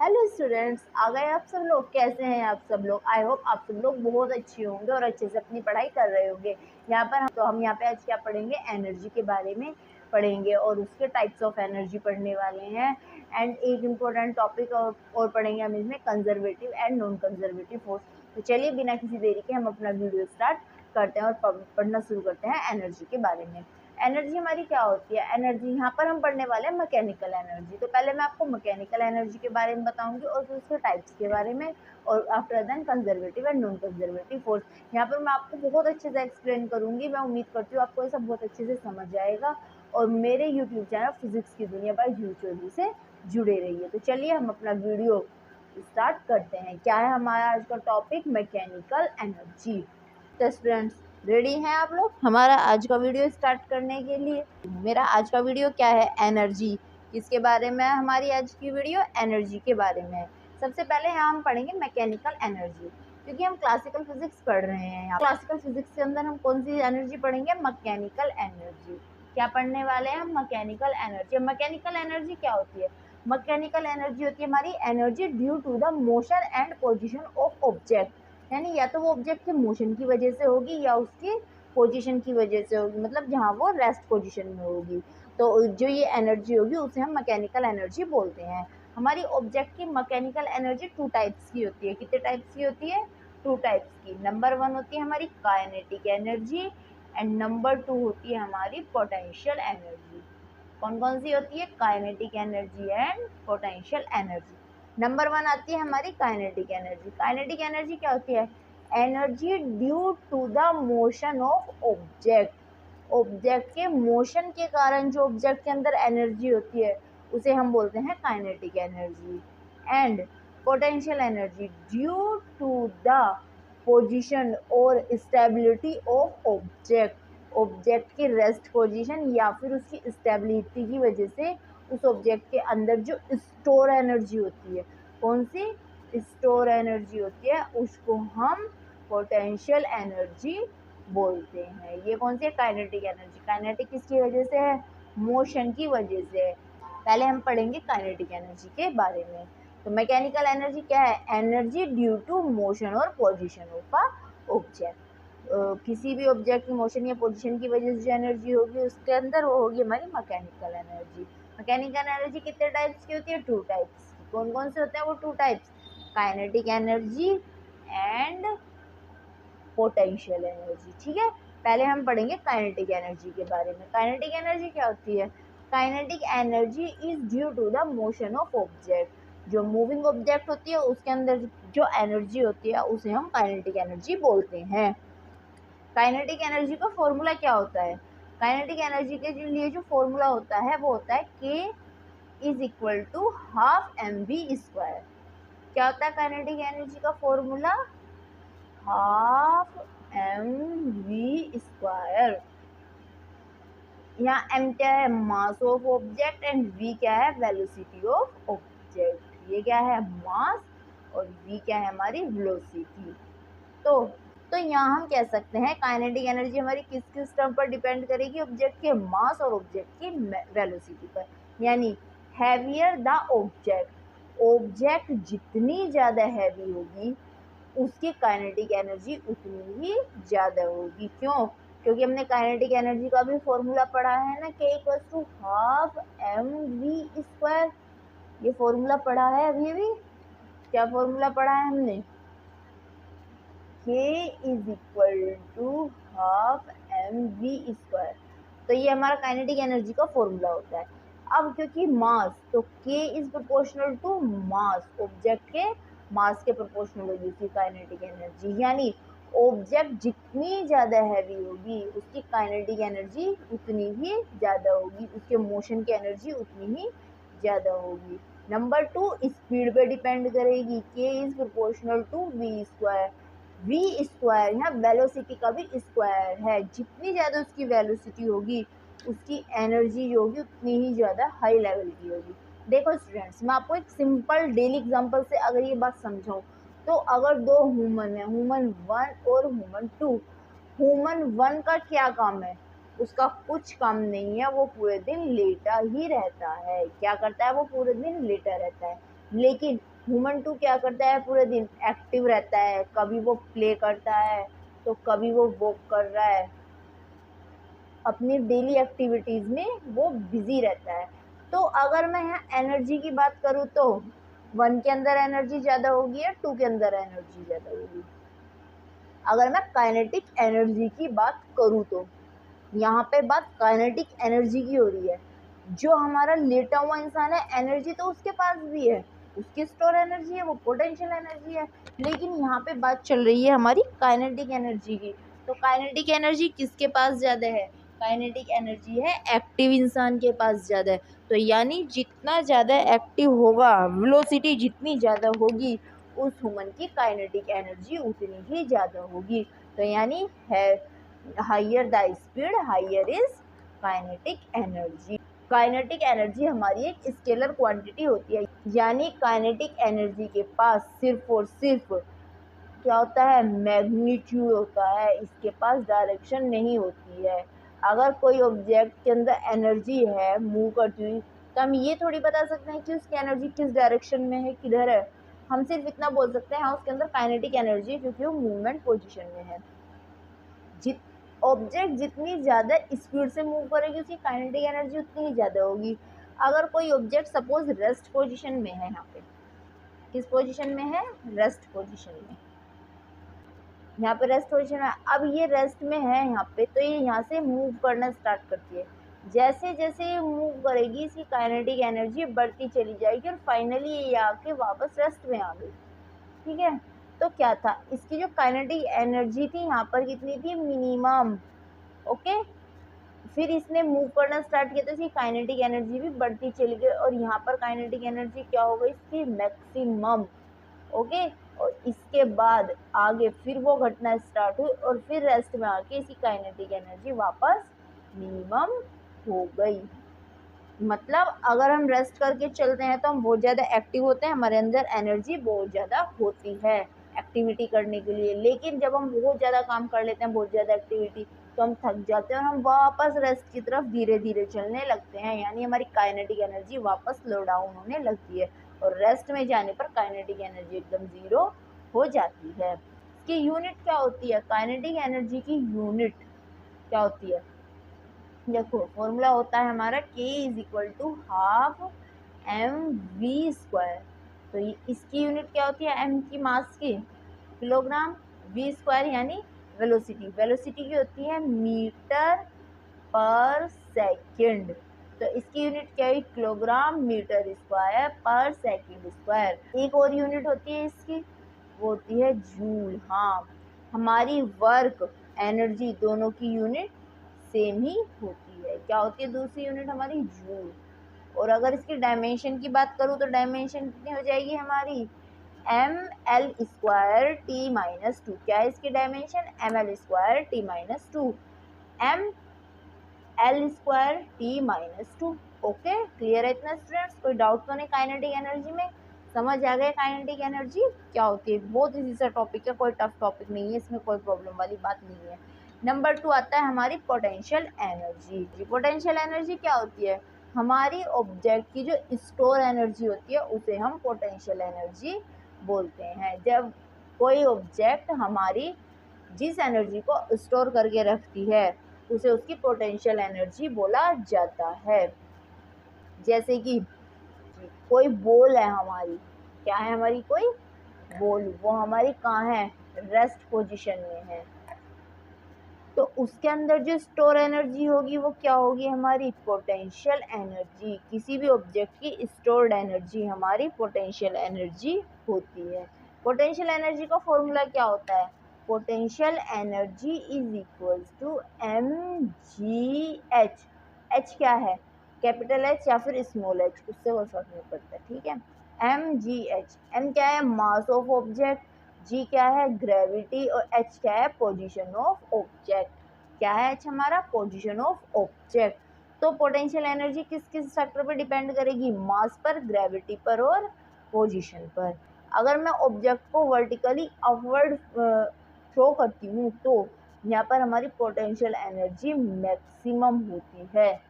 Hello students, आ गए आप सब लोग। कैसे हैं आप सब लोग? आई होप आप सब लोग बहुत अच्छे होंगे और अच्छे से अपनी पढ़ाई कर रहे होंगे। यहाँ पर हम यहाँ पे आज क्या पढ़ेंगे? एनर्जी के बारे में पढ़ेंगे और उसके टाइप्स ऑफ एनर्जी पढ़ने वाले हैं। एंड एक इम्पोर्टेंट टॉपिक और पढ़ेंगे हम इसमें, conservative and non conservative force. तो चलिए बिना किसी देरी के हम अपना वीडियो स्टार्ट करते हैं और पढ़ना शुरू करते हैं एनर्जी के बारे में। एनर्जी हमारी क्या होती है? एनर्जी यहाँ पर हम पढ़ने वाले हैं मैकेनिकल एनर्जी। तो पहले मैं आपको मैकेनिकल एनर्जी के बारे में बताऊंगी और फिर उसके टाइप्स के बारे में, और after then conservative and non conservative force. यहाँ पर मैं आपको बहुत अच्छे से एक्सप्लेन करूंगी। मैं उम्मीद करती हूँ आपको ये सब बहुत अच्छे से समझ आएगा और मेरे यूट्यूब चैनल फिजिक्स की दुनिया बाय जूही चौधरी से जुड़े रहिए। तो चलिए हम अपना वीडियो स्टार्ट करते हैं। क्या है हमारा आज का टॉपिक? Mechanical energy. तो स्टूडेंट्स, रेडी हैं आप लोग हमारा आज का वीडियो स्टार्ट करने के लिए? मेरा आज का वीडियो क्या है? एनर्जी। किसके बारे में? हमारी आज की वीडियो एनर्जी के बारे में है। सबसे पहले यहाँ हम पढ़ेंगे मैकेनिकल एनर्जी, क्योंकि हम क्लासिकल फिजिक्स पढ़ रहे हैं। यहाँ क्लासिकल फिजिक्स के अंदर हम कौन सी एनर्जी पढ़ेंगे? Mechanical energy. क्या पढ़ने वाले हैं हम? Mechanical energy. मैकेनिकल एनर्जी क्या होती है? मैकेनिकल एनर्जी होती है हमारी energy due to the motion and position of object. यानी या तो वो ऑब्जेक्ट के मोशन की वजह से होगी या उसकी पोजीशन की वजह से होगी, मतलब जहाँ वो रेस्ट पोजीशन में होगी। तो जो ये एनर्जी होगी उसे हम मैकेनिकल एनर्जी बोलते हैं। हमारी ऑब्जेक्ट की मैकेनिकल एनर्जी टू टाइप्स की होती है। कितने टाइप्स की होती है? टू टाइप्स की। नंबर 1 होती है हमारी काइनेटिक एनर्जी एंड नंबर 2 होती है हमारी पोटेंशियल एनर्जी। कौन कौन सी होती है? Kinetic energy and potential energy. Number 1 आती है हमारी काइनेटिक एनर्जी। काइनेटिक एनर्जी क्या होती है? Energy due to the motion of object. Object के मोशन के कारण जो ऑब्जेक्ट के अंदर एनर्जी होती है उसे हम बोलते हैं kinetic energy. And potential energy due to the position और स्टेबिलिटी ऑफ ऑब्जेक्ट। ऑब्जेक्ट की रेस्ट पोजीशन या फिर उसकी स्टेबिलिटी की वजह से उस ऑब्जेक्ट के अंदर जो स्टोर एनर्जी होती है, कौन सी स्टोर एनर्जी होती है, उसको हम पोटेंशियल एनर्जी बोलते हैं। ये कौन सी है? Kinetic energy. काइनेटिक किसकी वजह से है? मोशन की वजह से है। पहले हम पढ़ेंगे काइनेटिक एनर्जी के बारे में। तो मैकेनिकल एनर्जी क्या है? एनर्जी ड्यू टू मोशन और पोजीशन ऑफ अ ऑब्जेक्ट। किसी भी ऑब्जेक्ट की मोशन या पोजीशन की वजह से जो एनर्जी होगी उसके अंदर वो होगी हमारी मैकेनिकल एनर्जी। मैकेनिकल एनर्जी कितने टाइप्स की होती है? टू टाइप्स की। कौन कौन से होते हैं वो two types? Kinetic energy and potential energy. ठीक है, पहले हम पढ़ेंगे काइनेटिक एनर्जी के बारे में। काइनेटिक एनर्जी क्या होती है? Kinetic energy is due to the motion of object. जो मूविंग ऑब्जेक्ट होती है उसके अंदर जो एनर्जी होती है उसे हम काइनेटिक एनर्जी बोलते हैं। काइनेटिक एनर्जी का फॉर्मूला क्या होता है? काइनेटिक एनर्जी के लिए जो फॉर्मूला होता है वो होता है K is equal to half mv²। क्या होता है काइनेटिक एनर्जी का फॉर्मूला? Half mv²। यहाँ m क्या है? Mass of object and v क्या है? Velocity of object. ये क्या है? मास और v क्या है? हमारी वेलोसिटी। तो यहाँ हम कह सकते हैं काइनेटिक एनर्जी हमारी किस किस टर्म पर डिपेंड करेगी? ऑब्जेक्ट के मास और ऑब्जेक्ट की वेलोसिटी पर। यानी हैवियर द ऑब्जेक्ट, ऑब्जेक्ट जितनी ज़्यादा हैवी होगी उसकी काइनेटिक एनर्जी उतनी ही ज़्यादा होगी। क्यों? क्योंकि हमने काइनेटिक एनर्जी का भी फॉर्मूला पढ़ा है ना, K equal to half mv²। ये फॉर्मूला पढ़ा है अभी भी। क्या फॉर्मूला पढ़ा है हमने? K is equal to half mv²। तो ये हमारा काइनेटिक एनर्जी का फॉर्मूला होता है। अब क्योंकि मास, तो K is proportional to mass, object के मास के प्रोपोर्शनल होगी उसकी काइनेटिक एनर्जी। यानी ऑब्जेक्ट जितनी ज़्यादा हैवी होगी उसकी काइनेटिक एनर्जी उतनी ही ज़्यादा होगी, उसके मोशन की एनर्जी उतनी ही ज़्यादा होगी। नंबर 2, स्पीड पे डिपेंड करेगी। K is proportional to v²। v² यहाँ वेलोसिटी का भी स्क्वायर है। जितनी ज़्यादा उसकी वेलोसिटी होगी उसकी एनर्जी जो होगी उतनी ही ज़्यादा हाई लेवल की होगी। देखो स्टूडेंट्स, मैं आपको एक सिंपल डेली एग्जांपल से अगर ये बात समझाऊँ, तो अगर दो ह्यूमन है, ह्यूमन 1 और ह्यूमन 2, ह्यूमन 1 का क्या काम है? उसका कुछ काम नहीं है, वो पूरे दिन लेटा ही रहता है। क्या करता है? वो पूरे दिन लेटा रहता है। लेकिन ह्यूमन टू क्या करता है, पूरे दिन एक्टिव रहता है, कभी वो प्ले करता है तो कभी वो वॉक कर रहा है, अपनी डेली एक्टिविटीज़ में वो बिजी रहता है। तो अगर मैं यहाँ एनर्जी की बात करूँ तो 1 के अंदर एनर्जी ज़्यादा होगी या 2 के अंदर एनर्जी ज़्यादा होगी? अगर मैं काइनेटिक एनर्जी की बात करूँ तो यहाँ पे बात काइनेटिक एनर्जी की हो रही है। जो हमारा लेटा हुआ इंसान है, एनर्जी तो उसके पास भी है, उसकी स्टोर एनर्जी है, वो पोटेंशियल एनर्जी है, लेकिन यहाँ पे बात चल रही है हमारी काइनेटिक एनर्जी की। तो काइनेटिक एनर्जी किसके पास ज़्यादा है? काइनेटिक एनर्जी है एक्टिव इंसान के पास ज़्यादा है। तो यानी जितना ज़्यादा एक्टिव होगा, वेलोसिटी जितनी ज़्यादा होगी, उस ह्यूमन की काइनेटिक एनर्जी उतनी ही ज़्यादा होगी। तो यानी है higher the speed higher is kinetic energy. Kinetic energy हमारी एक स्केलर क्वांटिटी होती है, यानी काइनेटिक एनर्जी के पास सिर्फ और सिर्फ क्या होता है, मैग्नीट्यूड होता है, इसके पास डायरेक्शन नहीं होती है। अगर कोई ऑब्जेक्ट के अंदर एनर्जी है मूव करती हुई, तो हम ये थोड़ी बता सकते हैं कि उसकी एनर्जी किस डायरेक्शन में है, किधर है। हम सिर्फ इतना बोल सकते हैं हाँ उसके अंदर काइनेटिक एनर्जी है, क्योंकि वो मूवमेंट पोजिशन में है। ऑब्जेक्ट जितनी ज़्यादा स्पीड से मूव करेगी उसकी काइनेटिक एनर्जी उतनी ही ज़्यादा होगी। अगर कोई ऑब्जेक्ट सपोज रेस्ट पोजीशन में है, यहाँ पे किस पोजीशन में है, रेस्ट पोजीशन में, यहाँ पे रेस्ट पोजीशन है, अब ये रेस्ट में है यहाँ पे, तो ये यहाँ से मूव करना स्टार्ट करती है। जैसे जैसे ये मूव करेगी इसकी काइनेटिक एनर्जी बढ़ती चली जाएगी और फाइनली ये आके वापस रेस्ट में आ गई। ठीक है, तो क्या था, इसकी जो काइनेटिक एनर्जी थी यहाँ पर कितनी थी, मिनिमम। ओके, फिर इसने मूव करना स्टार्ट किया तो इसकी काइनेटिक एनर्जी भी बढ़ती चली गई और यहाँ पर काइनेटिक एनर्जी क्या हो गई, इसकी मैक्सिमम। ओके, और इसके बाद आगे फिर वो घटना स्टार्ट हुई और फिर रेस्ट में आके इसकी काइनेटिक एनर्जी वापस मिनिमम हो गई। मतलब अगर हम रेस्ट करके चलते हैं तो हम बहुत ज़्यादा एक्टिव होते हैं, हमारे अंदर एनर्जी बहुत ज़्यादा होती है एक्टिविटी करने के लिए। लेकिन जब हम बहुत ज़्यादा काम कर लेते हैं, बहुत ज़्यादा एक्टिविटी, तो हम थक जाते हैं और हम वापस रेस्ट की तरफ धीरे धीरे चलने लगते हैं, यानी हमारी काइनेटिक एनर्जी वापस लो डाउन होने लगती है और रेस्ट में जाने पर काइनेटिक एनर्जी एकदम ज़ीरो हो जाती है। इसकी यूनिट क्या होती है, काइनेटिक एनर्जी की यूनिट क्या होती है, देखो फॉर्मूला होता है हमारा K is equal to half mv²। तो ये इसकी यूनिट क्या होती है, m की मास की किलोग्राम, v² यानी वेलोसिटी, वेलोसिटी की होती है मीटर पर सेकंड। तो इसकी यूनिट क्या है, किलोग्राम मीटर स्क्वायर पर सेकंड स्क्वायर। एक और यूनिट होती है इसकी, वो होती है जूल। हाँ, हमारी वर्क एनर्जी दोनों की यूनिट सेम ही होती है। क्या होती है दूसरी यूनिट हमारी, जूल। और अगर इसकी डायमेंशन की बात करूँ तो डायमेंशन कितनी हो जाएगी हमारी, ml² t-2। क्या है इसकी dimension, ml² t-2, ml² t-2। Okay, clear है इतना स्टूडेंट्स, कोई डाउट तो नहीं काइनेटिक एनर्जी में, समझ आ गया काइनेटिक एनर्जी क्या होती है। बहुत इजी सा टॉपिक है, कोई टफ टॉपिक नहीं है, इसमें कोई प्रॉब्लम वाली बात नहीं है। नंबर 2 आता है हमारी पोटेंशियल एनर्जी। पोटेंशियल एनर्जी क्या होती है, हमारी ऑब्जेक्ट की जो स्टोर एनर्जी होती है उसे हम पोटेंशियल एनर्जी बोलते हैं। जब कोई ऑब्जेक्ट हमारी जिस एनर्जी को स्टोर करके रखती है उसे उसकी पोटेंशियल एनर्जी बोला जाता है। जैसे कि कोई बॉल है हमारी, क्या है हमारी कोई बॉल, वो हमारी कहाँ है, रेस्ट पोजीशन में है, तो उसके अंदर जो स्टोर एनर्जी होगी वो क्या होगी, हमारी पोटेंशियल एनर्जी। किसी भी ऑब्जेक्ट की स्टोर्ड एनर्जी हमारी पोटेंशियल एनर्जी होती है। पोटेंशियल एनर्जी का फॉर्मूला क्या होता है, potential energy is equals to mgh। h क्या है, कैपिटल H या फिर स्मॉल h, उससे कोई फर्क नहीं पड़ता। ठीक है, mgh, m क्या है, मास ऑफ ऑब्जेक्ट, जी क्या है, ग्रेविटी, और एच क्या है, पोजीशन ऑफ ऑब्जेक्ट। क्या है एच हमारा, पोजीशन ऑफ ऑब्जेक्ट। तो पोटेंशियल एनर्जी किस किस फैक्टर पर डिपेंड करेगी, मास पर, ग्रेविटी पर और पोजीशन पर। अगर मैं ऑब्जेक्ट को वर्टिकली अपवर्ड थ्रो करती हूँ तो यहाँ पर हमारी पोटेंशियल एनर्जी मैक्सिमम होती है।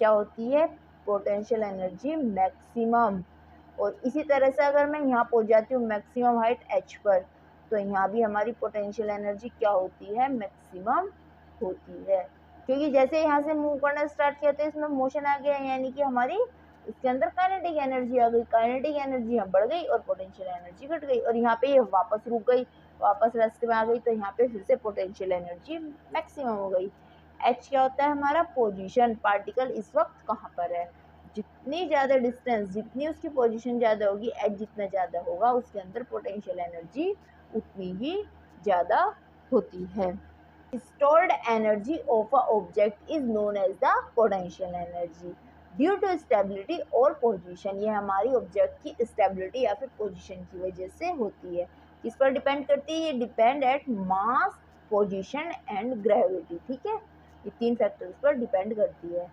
क्या होती है, पोटेंशियल एनर्जी मैक्सिमम। और इसी तरह से अगर मैं यहाँ पहुँच जाती हूँ मैक्सिमम हाइट h पर, तो यहाँ भी हमारी पोटेंशियल एनर्जी क्या होती है, मैक्सिमम होती है, क्योंकि जैसे यहाँ से मूव करना स्टार्ट किया तो इसमें मोशन आ गया, यानी कि हमारी इसके अंदर काइनेटिक एनर्जी आ गई, काइनेटिक एनर्जी यहाँ बढ़ गई और पोटेंशियल एनर्जी घट गई, और यहाँ पे ये वापस रुक गई, वापस रास्ते में आ गई, तो यहाँ पे फिर से पोटेंशियल एनर्जी मैक्सिमम हो गई। h क्या होता है हमारा, पोजीशन, पार्टिकल इस वक्त कहाँ पर है। जितनी ज़्यादा डिस्टेंस, जितनी उसकी पोजीशन ज़्यादा होगी, h जितना ज़्यादा होगा उसके अंदर पोटेंशियल एनर्जी उतनी ही ज़्यादा होती है। Stored energy of a object is known as the potential energy due to stability और position। ये हमारी ऑब्जेक्ट की स्टेबिलिटी या फिर पोजीशन की वजह से होती है। किस पर डिपेंड करती है, ये depend at mass, position and gravity. ठीक है, ये 3 फैक्टर्स पर डिपेंड करती है।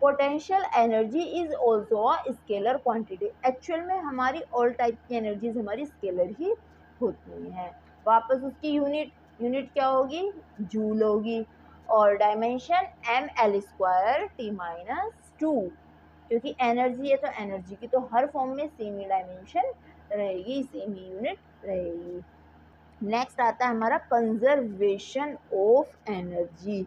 Potential energy is also a scalar quantity. Actual में हमारी ऑल टाइप की एनर्जीज हमारी स्केलर ही होती हैं। वापस उसकी यूनिट क्या होगी, जूल होगी, और डायमेंशन ml²T-2, क्योंकि एनर्जी है तो एनर्जी की तो हर फॉर्म में सेम ही डायमेंशन रहेगी, सेम ही यूनिट रहेगी। नेक्स्ट आता है हमारा कंजर्वेशन ऑफ एनर्जी।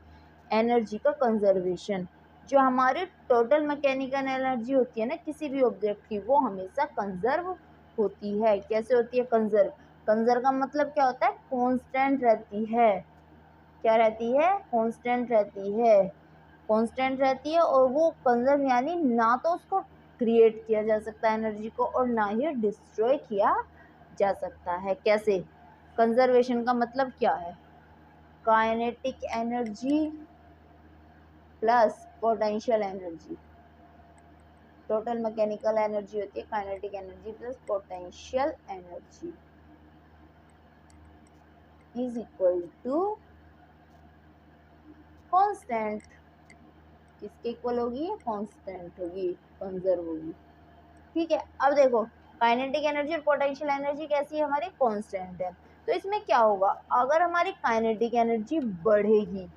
एनर्जी का कंजर्वेशन, जो हमारी टोटल मैकेनिकल एनर्जी होती है ना किसी भी ऑब्जेक्ट की, वो हमेशा कंजर्व होती है। कैसे होती है, कंजर्व। कंजर्व का मतलब क्या होता है, कांस्टेंट रहती है। क्या रहती है, कांस्टेंट रहती है, कांस्टेंट रहती है। और वो कंजर्व यानी ना तो उसको क्रिएट किया जा सकता है एनर्जी को, और ना ही डिस्ट्रॉय किया जा सकता है। कैसे, कंजर्वेशन का मतलब क्या है, kinetic energy plus potential energy. Total mechanical energy होती है kinetic energy plus potential energy is equal to constant. किसके इक्वल होगी, कांस्टेंट होगी, कंजर्व होगी। ठीक है, अब देखो काइनेटिक एनर्जी और पोटेंशियल एनर्जी कैसी है, हमारी कांस्टेंट है। तो इसमें क्या होगा, अगर हमारी काइनेटिक एनर्जी बढ़ेगी,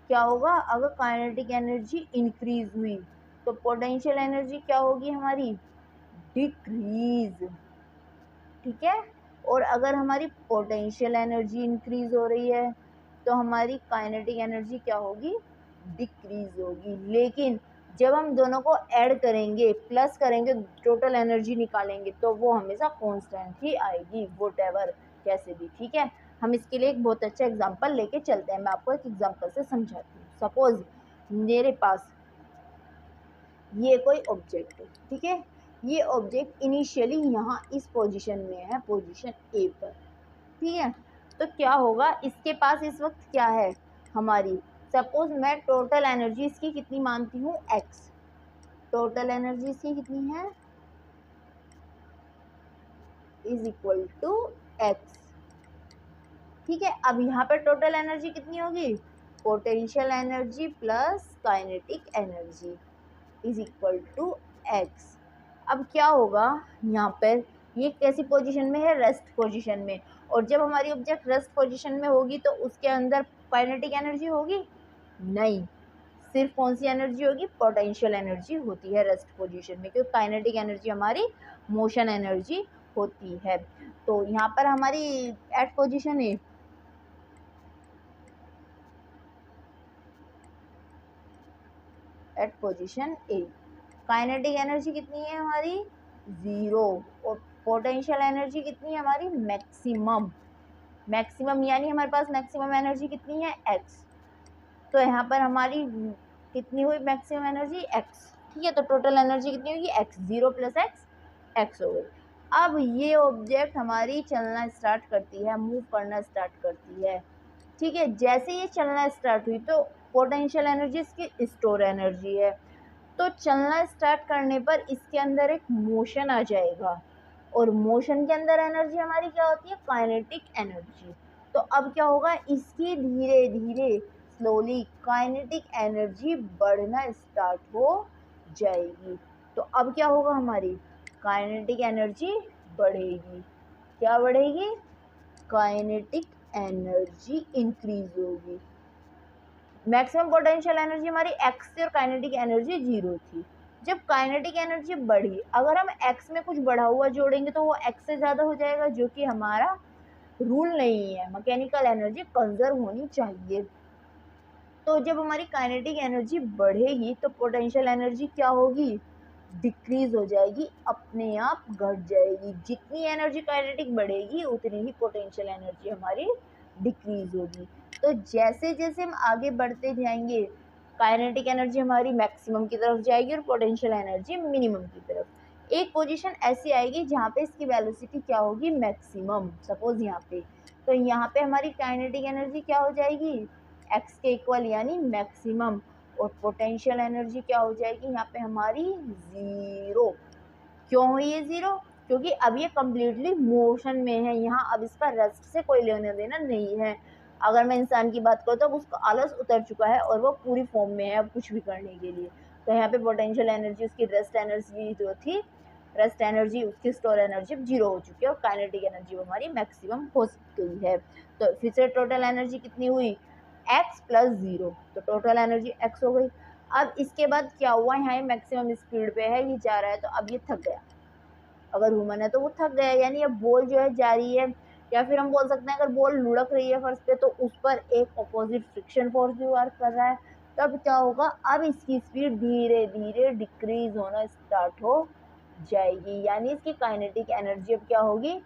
क्या होगा, अगर काइनेटिक एनर्जी इंक्रीज हुई तो पोटेंशियल एनर्जी क्या होगी हमारी, डिक्रीज। ठीक है, और अगर हमारी पोटेंशियल एनर्जी इंक्रीज हो रही है तो हमारी काइनेटिक एनर्जी क्या होगी, डिक्रीज होगी। लेकिन जब हम दोनों को ऐड करेंगे, प्लस करेंगे, टोटल एनर्जी निकालेंगे, तो वो हमेशा कांस्टेंट ही आएगी, व्हाटएवर कैसे भी। ठीक है, हम इसके लिए एक बहुत अच्छा एग्जांपल लेके चलते हैं। मैं आपको एक एग्जांपल से समझाती हूँ। सपोज मेरे पास ये कोई ऑब्जेक्ट है, ठीक है, ये ऑब्जेक्ट इनिशियली यहाँ इस पोजीशन में है, पोजीशन ए पर। ठीक है, तो क्या होगा, इसके पास इस वक्त क्या है हमारी, सपोज मैं टोटल एनर्जी इसकी कितनी मानती हूँ, एक्स। टोटल एनर्जी इसकी कितनी है, इज इक्वल टू एक्स। ठीक है, अब यहाँ पर टोटल एनर्जी कितनी होगी, potential energy plus kinetic energy is equal to X. अब क्या होगा, यहाँ पर ये कैसी पोजीशन में है, रेस्ट पोजीशन में। और जब हमारी ऑब्जेक्ट रेस्ट पोजीशन में होगी तो उसके अंदर काइनेटिक एनर्जी होगी नहीं, सिर्फ कौन सी एनर्जी होगी, पोटेंशियल एनर्जी होती है रेस्ट पोजीशन में, क्योंकि काइनेटिक एनर्जी हमारी मोशन एनर्जी होती है। तो यहाँ पर हमारी eight position A, eight position A kinetic energy कितनी है हमारी, 0, और पोटेंशियल एनर्जी कितनी है हमारी, मैक्सिमम। मैक्सिमम यानी हमारे पास मैक्सिमम एनर्जी कितनी है, x। तो यहाँ पर हमारी कितनी हुई मैक्सिमम एनर्जी, x। ठीक है, तो टोटल एनर्जी कितनी होगी, x, 0 + x, x हो गई। अब ये ऑब्जेक्ट हमारी चलना स्टार्ट करती है, मूव करना स्टार्ट करती है। ठीक है, जैसे ये चलना स्टार्ट हुई तो पोटेंशियल एनर्जी इसकी स्टोर एनर्जी है, तो चलना स्टार्ट करने पर इसके अंदर एक मोशन आ जाएगा, और मोशन के अंदर एनर्जी हमारी क्या होती है, काइनेटिक एनर्जी। तो अब क्या होगा, इसकी धीरे धीरे स्लोली काइनेटिक एनर्जी बढ़ना स्टार्ट हो जाएगी। तो अब क्या होगा, हमारी काइनेटिक एनर्जी बढ़ेगी। क्या बढ़ेगी, काइनेटिक एनर्जी इंक्रीज होगी। मैक्सिमम पोटेंशियल एनर्जी हमारी एक्स थी और काइनेटिक एनर्जी 0 थी। जब काइनेटिक एनर्जी बढ़ी, अगर हम x में कुछ बढ़ा हुआ जोड़ेंगे तो वो x से ज़्यादा हो जाएगा, जो कि हमारा रूल नहीं है। मैकेनिकल एनर्जी कंजर्व होनी चाहिए। तो जब हमारी काइनेटिक एनर्जी बढ़ेगी तो पोटेंशियल एनर्जी क्या होगी, डिक्रीज हो जाएगी, अपने आप घट जाएगी। जितनी एनर्जी काइनेटिक बढ़ेगी उतनी ही पोटेंशियल एनर्जी हमारी डिक्रीज होगी। तो जैसे जैसे हम आगे बढ़ते जाएंगे काइनेटिक एनर्जी हमारी मैक्सिमम की तरफ जाएगी और पोटेंशियल एनर्जी मिनिमम की तरफ। एक पोजीशन ऐसी आएगी जहाँ पे इसकी वेलोसिटी क्या होगी, मैक्सिमम। सपोज यहाँ पे, तो यहाँ पे हमारी काइनेटिक एनर्जी क्या हो जाएगी, x के इक्वल यानी मैक्सिमम, और पोटेंशियल एनर्जी क्या हो जाएगी यहाँ पे हमारी जीरो। क्यों हुई ये जीरो, क्योंकि अब ये कम्प्लीटली मोशन में है, यहाँ अब इसका रेस्ट से कोई लेना देना नहीं है। अगर मैं इंसान की बात करूँ तो उसका आलस उतर चुका है और वो पूरी फॉर्म में है अब कुछ भी करने के लिए। तो यहाँ पे पोटेंशियल एनर्जी, उसकी रेस्ट एनर्जी जो थी, रेस्ट एनर्जी, उसकी स्टोर एनर्जी जीरो हो चुकी है और काइनेटिक एनर्जी हमारी मैक्सिमम हो गई है। तो फिर से टोटल एनर्जी कितनी हुई, x प्लस जीरो, तो टोटल एनर्जी x हो गई। अब इसके बाद क्या हुआ, यहाँ मैक्सिमम स्पीड पे है, ये जा रहा है, तो अब ये थक गया। अगर ह्यूमन है तो वो थक गया, यानी अब बॉल जो है जा रही है, या फिर हम बोल सकते हैं अगर बॉल लुढ़क रही है फर्श पे तो उस पर एक अपोजिट फ्रिक्शन फोर्स भी वर्क कर रहा है। तब क्या होगा, अब इसकी स्पीड धीरे धीरे डिक्रीज होना स्टार्ट हो जाएगी, यानी इसकी काइनेटिक एनर्जी अब क्या होगी,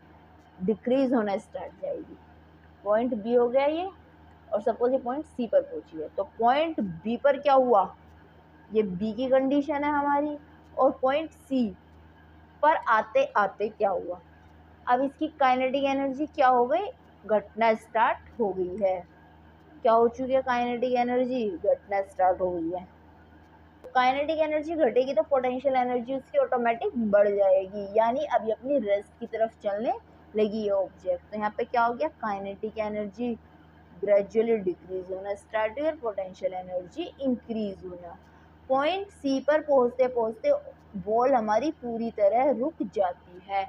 डिक्रीज होना स्टार्ट जाएगी। पॉइंट बी हो गया ये, और सपोज ये पॉइंट सी पर पहुंची है, तो पॉइंट बी पर क्या हुआ, ये बी की कंडीशन है हमारी, और पॉइंट सी पर आते आते क्या हुआ, अब इसकी काइनेटिक एनर्जी क्या हो गई, घटना स्टार्ट हो गई है। क्या हो चुकी है, काइनेटिक एनर्जी घटना स्टार्ट हो गई है। काइनेटिक एनर्जी घटेगी तो पोटेंशियल एनर्जी उसकी ऑटोमेटिक बढ़ जाएगी, यानी अभी अपनी रेस्ट की तरफ चलने लगी है ऑब्जेक्ट। तो यहाँ पे क्या हो गया, काइनेटिक एनर्जी ग्रेजुअली डिक्रीज होना स्टार्ट हुई और पोटेंशियल एनर्जी इंक्रीज होना। पॉइंट सी पर पहुंचते पहुंचते बॉल हमारी पूरी तरह रुक जाती है,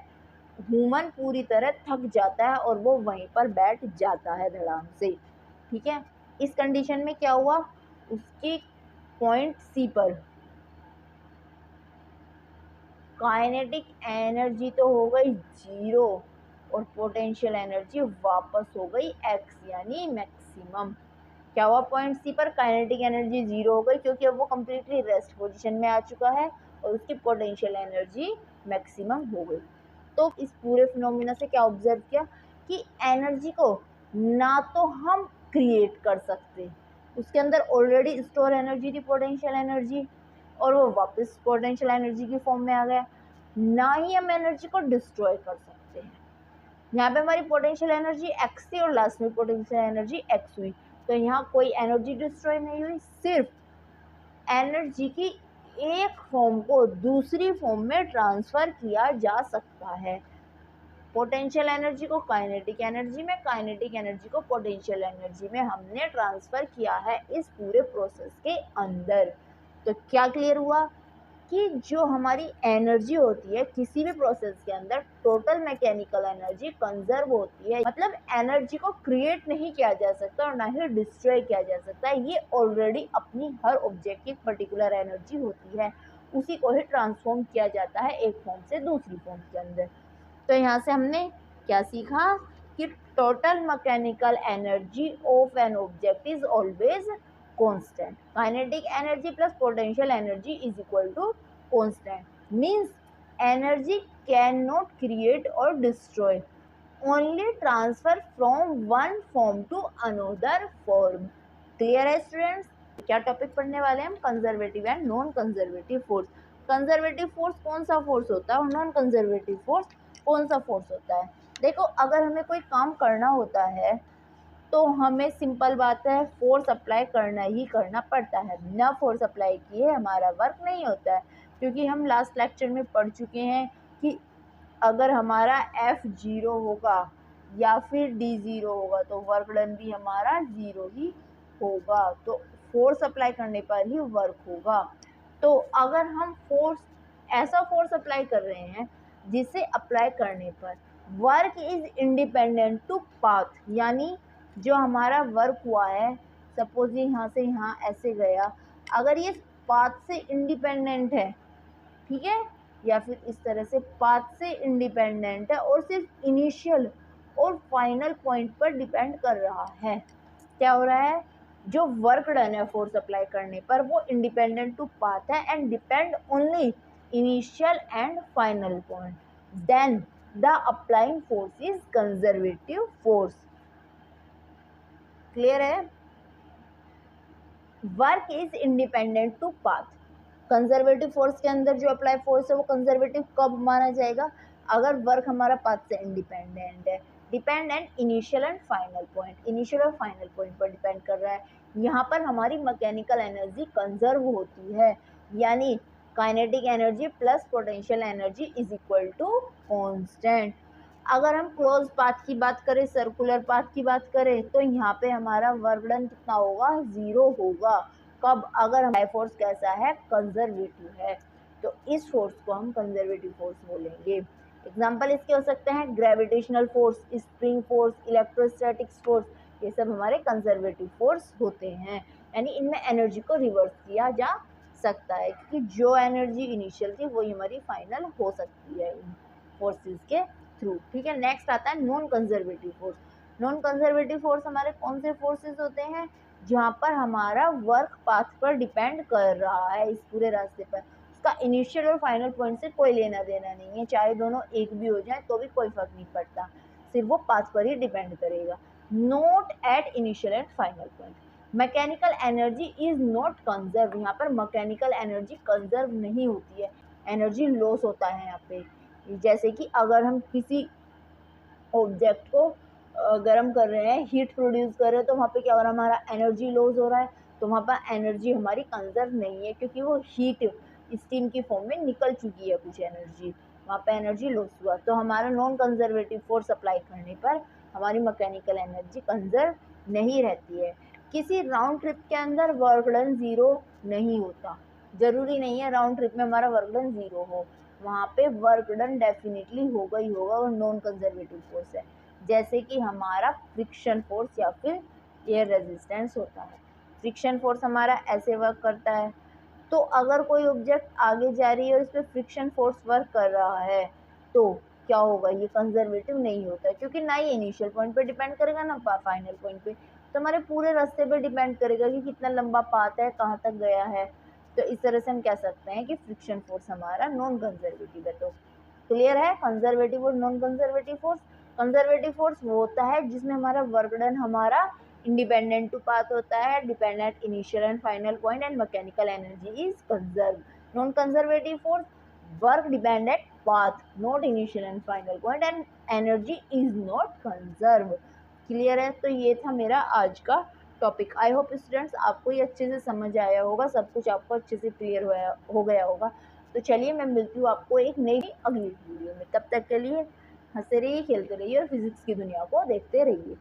ह्यूमन पूरी तरह थक जाता है और वो वहीं पर बैठ जाता है धड़ाम से। ठीक है, इस कंडीशन में क्या हुआ, उसकी पॉइंट सी पर काइनेटिक एनर्जी तो हो गई जीरो और पोटेंशियल एनर्जी वापस हो गई x यानी मैक्सिमम। क्या हुआ, पॉइंट सी पर काइनेटिक एनर्जी जीरो हो गई क्योंकि अब वो कम्प्लीटली रेस्ट पोजीशन में आ चुका है और उसकी पोटेंशियल एनर्जी मैक्सिमम हो गई। तो इस पूरे फिनोमिना से क्या ऑब्जर्व किया कि एनर्जी को ना तो हम क्रिएट कर सकते, उसके अंदर ऑलरेडी स्टोर एनर्जी थी पोटेंशियल एनर्जी, और वो वापस पोटेंशियल एनर्जी की फॉर्म में आ गया, ना ही हम एनर्जी को डिस्ट्रॉय कर सकते हैं। यहाँ पे हमारी पोटेंशियल एनर्जी x थी और लास्ट में पोटेंशियल एनर्जी x हुई, तो यहाँ कोई एनर्जी डिस्ट्रॉय नहीं हुई, सिर्फ एनर्जी की एक फॉर्म को दूसरी फॉर्म में ट्रांसफर किया जा सकता है। पोटेंशियल एनर्जी को काइनेटिक एनर्जी में, काइनेटिक एनर्जी को पोटेंशियल एनर्जी में हमने ट्रांसफर किया है इस पूरे प्रोसेस के अंदर। तो क्या क्लियर हुआ कि जो हमारी एनर्जी होती है किसी भी प्रोसेस के अंदर, टोटल मैकेनिकल एनर्जी कंजर्व होती है, मतलब एनर्जी को क्रिएट नहीं किया जा सकता और ना ही डिस्ट्रॉय किया जा सकता है। ये ऑलरेडी अपनी हर ऑब्जेक्ट की पर्टिकुलर एनर्जी होती है, उसी को ही ट्रांसफॉर्म किया जाता है एक फॉर्म से दूसरी फॉर्म के अंदर। तो यहाँ से हमने क्या सीखा कि total mechanical energy of an object is always constant. Kinetic energy plus potential energy is equal to constant. Means energy cannot create or destroy. Only transfer from one form to another form. Clear है students? क्या topic पढ़ने वाले हैं हम, conservative and non conservative force. Conservative force कौन सा force होता है और नॉन कंजर्वेटिव फोर्स कौन सा फोर्स होता है। देखो, अगर हमें कोई काम करना होता है तो हमें सिंपल बात है फोर्स अप्लाई करना ही करना पड़ता है, बिना फोर्स अप्लाई किए हमारा वर्क नहीं होता है। क्योंकि हम लास्ट लेक्चर में पढ़ चुके हैं कि अगर हमारा F 0 होगा या फिर D 0 होगा तो वर्क डन भी हमारा 0 ही होगा, तो फोर्स अप्लाई करने पर ही वर्क होगा। तो अगर हम ऐसा फोर्स अप्लाई कर रहे हैं जिसे अप्लाई करने पर work is independent to path, यानी जो हमारा वर्क हुआ है, सपोज यहाँ से यहाँ ऐसे गया, अगर ये पाथ से इंडिपेंडेंट है ठीक है, या फिर इस तरह से पाथ से इंडिपेंडेंट है और सिर्फ इनिशियल और फाइनल पॉइंट पर डिपेंड कर रहा है। क्या हो रहा है, जो वर्क डन है फोर्स अप्लाई करने पर वो इंडिपेंडेंट टू पाथ है and depend only initial and final point, then the applying force is conservative force. Clear है, work is independent to path. Conservative force के अंदर जो अप्लाई फोर्स है वो कंजर्वेटिव कब माना जाएगा, अगर वर्क हमारा पाथ से इंडिपेंडेंट है, dependent initial and final point, initial और फाइनल पॉइंट पर डिपेंड कर रहा है। यहाँ पर हमारी मैकेनिकल एनर्जी कंजर्व होती है, यानी kinetic energy plus potential energy is equal to constant. अगर हम क्लोज पाथ की बात करें, सर्कुलर पाथ की बात करें, तो यहाँ पे हमारा वर्क डन कितना होगा, 0 होगा। कब, अगर हमारा फोर्स कैसा है, कंजर्वेटिव है, तो इस फोर्स को हम कंजर्वेटिव फोर्स बोलेंगे। एग्जाम्पल इसके हो सकते हैं gravitational force, spring force, electrostatics force, ये सब हमारे कंजर्वेटिव फोर्स होते हैं, यानी इनमें एनर्जी को रिवर्स किया जा सकता है, क्योंकि जो एनर्जी इनिशियल थी वही हमारी फाइनल हो सकती है इन फोर्सेस के थ्रू। ठीक है, नेक्स्ट आता है non conservative force. Non conservative force हमारे कौन से फोर्सेस होते हैं, जहाँ पर हमारा वर्क पाथ पर डिपेंड कर रहा है, इस पूरे रास्ते पर उसका इनिशियल और फाइनल पॉइंट से कोई लेना देना नहीं है, चाहे दोनों एक भी हो जाए तो भी कोई फर्क नहीं पड़ता, सिर्फ वो पाथ पर ही डिपेंड करेगा, not at initial and final point. Mechanical energy is not conserve, यहाँ पर मैकेनिकल एनर्जी कंजर्व नहीं होती है, एनर्जी लॉस होता है यहाँ पे। जैसे कि अगर हम किसी ऑब्जेक्ट को गर्म कर रहे हैं, हीट प्रोड्यूस कर रहे हैं, तो वहाँ पे क्या हो रहा है, हमारा एनर्जी लॉस हो रहा है, तो वहाँ पर एनर्जी हमारी कंजर्व नहीं है, क्योंकि वो हीट स्टीम की फॉर्म में निकल चुकी है कुछ एनर्जी, वहाँ पे एनर्जी लॉस हुआ। तो हमारा नॉन कंजर्वेटिव फोर्स अप्लाई करने पर हमारी मैकेनिकल एनर्जी कंजर्व नहीं रहती है। किसी राउंड ट्रिप के अंदर वर्क डन 0 नहीं होता, जरूरी नहीं है राउंड ट्रिप में हमारा वर्क डन 0 हो, वहाँ पे वर्क डन डेफिनेटली होगा ही होगा, और नॉन कंजर्वेटिव फोर्स है, जैसे कि हमारा फ्रिक्शन फोर्स या फिर एयर रेजिस्टेंस होता है। फ्रिक्शन फोर्स हमारा ऐसे वर्क करता है, तो अगर कोई ऑब्जेक्ट आगे जा रही है और इस पर फ्रिक्शन फोर्स वर्क कर रहा है, तो क्या होगा, ये कंजर्वेटिव नहीं होता है, क्योंकि ना ये इनिशियल पॉइंट पे डिपेंड करेगा ना फाइनल पॉइंट पे, तो हमारे पूरे रास्ते पे डिपेंड करेगा कि कितना लंबा पाथ है, कहाँ तक गया है। तो इस तरह से हम कह सकते हैं कि फ्रिक्शन फोर्स हमारा नॉन कंजर्वेटिव है। तो क्लियर है, कंजर्वेटिव और non conservative force. Conservative force वो होता है जिसमें हमारा वर्क डन हमारा इंडिपेंडेंट टू पाथ होता है, dependent initial and final point, and mechanical energy is conserve. Non conservative force work dependent path, not initial and final point, and energy is not conserve. Clear है, तो ये था मेरा आज का टॉपिक। आई होप स्टूडेंट्स आपको ये अच्छे से समझ आया होगा, सब कुछ आपको अच्छे से क्लियर हो गया होगा। तो चलिए मैं मिलती हूँ आपको एक नई अगली वीडियो में, तब तक के लिए हंसते रहिए, खेलते रहिए और फिजिक्स की दुनिया को देखते रहिए।